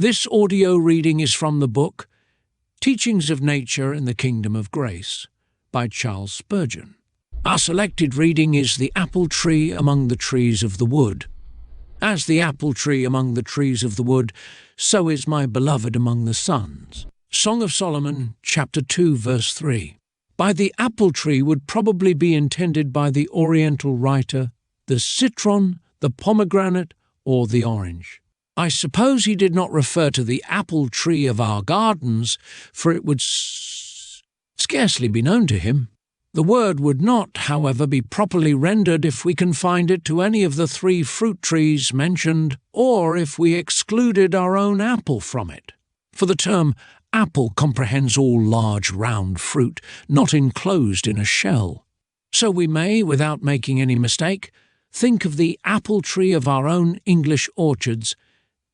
This audio reading is from the book Teachings of Nature in the Kingdom of Grace by Charles Spurgeon. Our selected reading is The Apple Tree Among the Trees of the Wood. As the apple tree among the trees of the wood, so is my beloved among the sons. Song of Solomon, chapter 2, verse 3. By the apple tree would probably be intended by the Oriental writer the citron, the pomegranate, or the orange. I suppose he did not refer to the apple tree of our gardens, for it would scarcely be known to him. The word would not, however, be properly rendered if we confined it to any of the 3 fruit trees mentioned, or if we excluded our own apple from it. For the term apple comprehends all large round fruit, not enclosed in a shell. So we may, without making any mistake, think of the apple tree of our own English orchards,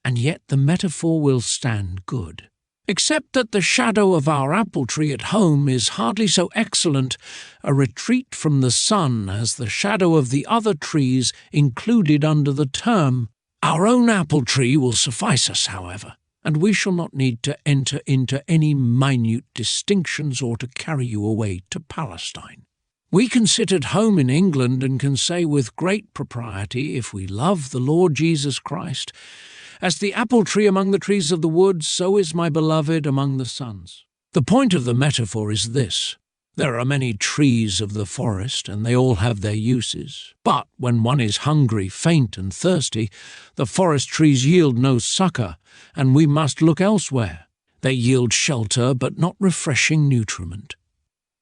and yet the metaphor will stand good. Except that the shadow of our apple tree at home is hardly so excellent a retreat from the sun as the shadow of the other trees included under the term. Our own apple tree will suffice us, however, and we shall not need to enter into any minute distinctions or to carry you away to Palestine. We can sit at home in England and can say with great propriety, if we love the Lord Jesus Christ, as the apple tree among the trees of the wood, so is my beloved among the sons. The point of the metaphor is this. There are many trees of the forest, and they all have their uses. But when one is hungry, faint, and thirsty, the forest trees yield no succour, and we must look elsewhere. They yield shelter, but not refreshing nutriment.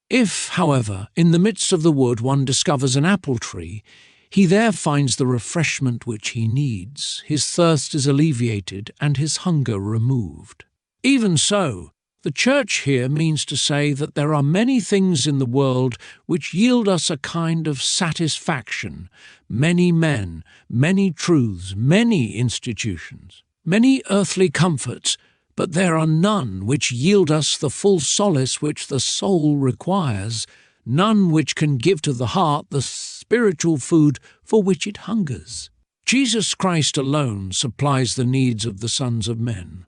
If, however, in the midst of the wood one discovers an apple tree, he there finds the refreshment which he needs, his thirst is alleviated, and his hunger removed. Even so, the church here means to say that there are many things in the world which yield us a kind of satisfaction, many men, many truths, many institutions, many earthly comforts, but there are none which yield us the full solace which the soul requires, none which can give to the heart the spiritual food for which it hungers. Jesus Christ alone supplies the needs of the sons of men.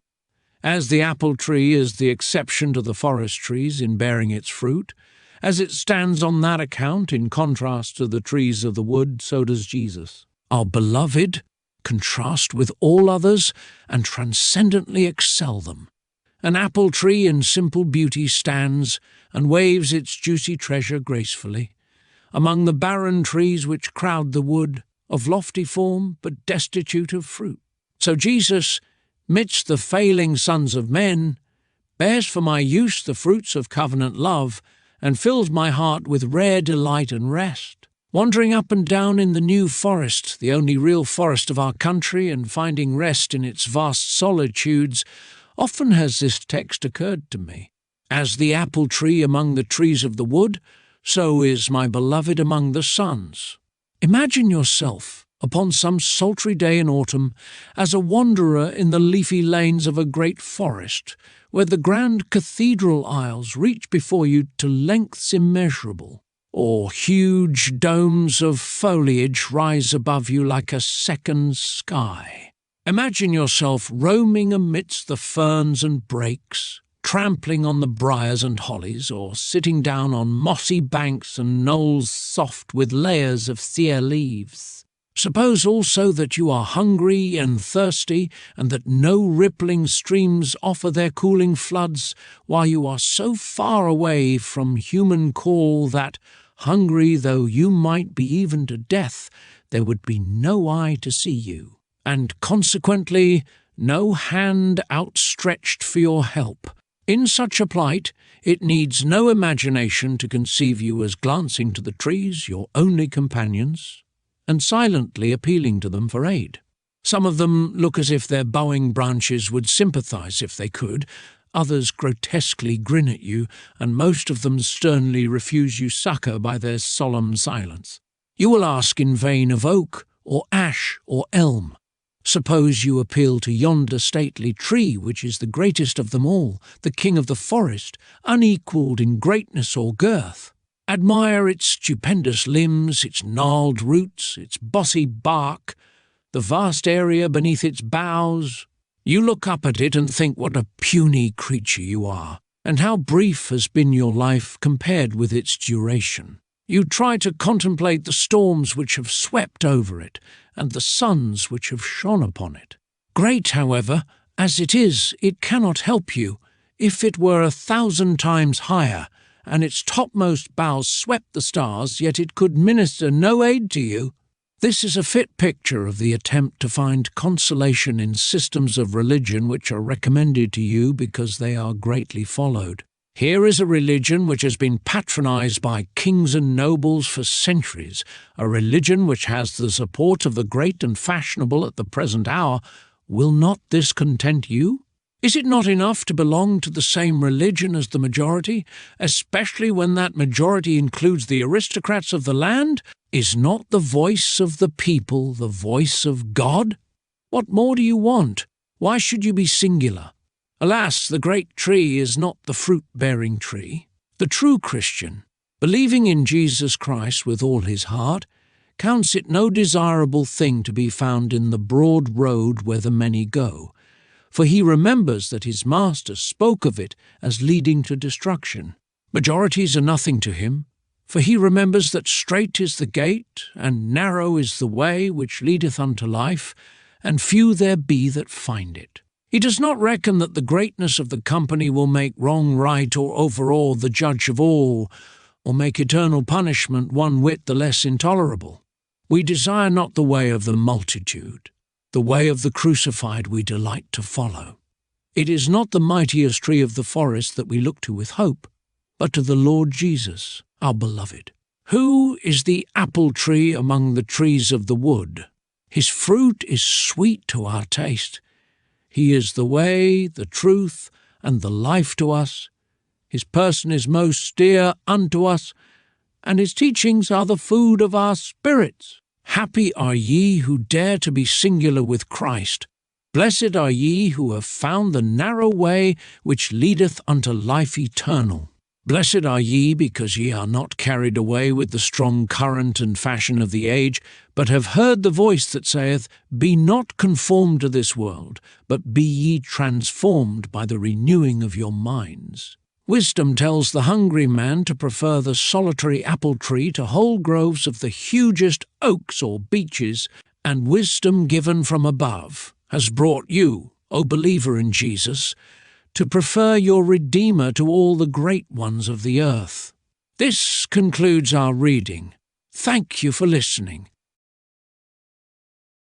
As the apple tree is the exception to the forest trees in bearing its fruit, as it stands on that account in contrast to the trees of the wood, so does Jesus. Our beloved contrast with all others and transcendently excel them. An apple tree in simple beauty stands and waves its juicy treasure gracefully, among the barren trees which crowd the wood, of lofty form but destitute of fruit. So Jesus, midst the failing sons of men, bears for my use the fruits of covenant love, and fills my heart with rare delight and rest. Wandering up and down in the New Forest, the only real forest of our country, and finding rest in its vast solitudes, often has this text occurred to me. As the apple tree among the trees of the wood, so is my beloved among the sons. Imagine yourself, upon some sultry day in autumn, as a wanderer in the leafy lanes of a great forest, where the grand cathedral aisles reach before you to lengths immeasurable, or huge domes of foliage rise above you like a second sky. Imagine yourself roaming amidst the ferns and brakes, trampling on the briars and hollies, or sitting down on mossy banks and knolls soft with layers of sere leaves. Suppose also that you are hungry and thirsty, and that no rippling streams offer their cooling floods, while you are so far away from human call that, hungry though you might be even to death, there would be no eye to see you, and consequently no hand outstretched for your help. In such a plight, it needs no imagination to conceive you as glancing to the trees, your only companions, and silently appealing to them for aid. Some of them look as if their bowing branches would sympathize if they could, others grotesquely grin at you, and most of them sternly refuse you succour by their solemn silence. You will ask in vain of oak, or ash, or elm. Suppose you appeal to yonder stately tree, which is the greatest of them all, the king of the forest, unequalled in greatness or girth. Admire its stupendous limbs, its gnarled roots, its bossy bark, the vast area beneath its boughs. You look up at it and think what a puny creature you are, and how brief has been your life compared with its duration. You try to contemplate the storms which have swept over it, and the suns which have shone upon it. Great, however, as it is, it cannot help you. If it were 1,000 times higher, and its topmost boughs swept the stars, yet it could minister no aid to you. This is a fit picture of the attempt to find consolation in systems of religion which are recommended to you because they are greatly followed. Here is a religion which has been patronized by kings and nobles for centuries, a religion which has the support of the great and fashionable at the present hour. Will not this content you? Is it not enough to belong to the same religion as the majority, especially when that majority includes the aristocrats of the land? Is not the voice of the people the voice of God? What more do you want? Why should you be singular? Alas, the great tree is not the fruit-bearing tree. The true Christian, believing in Jesus Christ with all his heart, counts it no desirable thing to be found in the broad road where the many go, for he remembers that his Master spoke of it as leading to destruction. Majorities are nothing to him, for he remembers that strait is the gate, and narrow is the way which leadeth unto life, and few there be that find it. He does not reckon that the greatness of the company will make wrong right or overawe the judge of all, or make eternal punishment one whit the less intolerable. We desire not the way of the multitude. The way of the crucified we delight to follow. It is not the mightiest tree of the forest that we look to with hope, but to the Lord Jesus, our beloved. Who is the apple tree among the trees of the wood? His fruit is sweet to our taste. He is the way, the truth, and the life to us. His person is most dear unto us, and his teachings are the food of our spirits. Happy are ye who dare to be singular with Christ. Blessed are ye who have found the narrow way which leadeth unto life eternal. Blessed are ye because ye are not carried away with the strong current and fashion of the age, but have heard the voice that saith, Be not conformed to this world, but be ye transformed by the renewing of your minds. Wisdom tells the hungry man to prefer the solitary apple tree to whole groves of the hugest oaks or beeches, and wisdom given from above has brought you, O believer in Jesus, to prefer your Redeemer to all the great ones of the earth. This concludes our reading. Thank you for listening.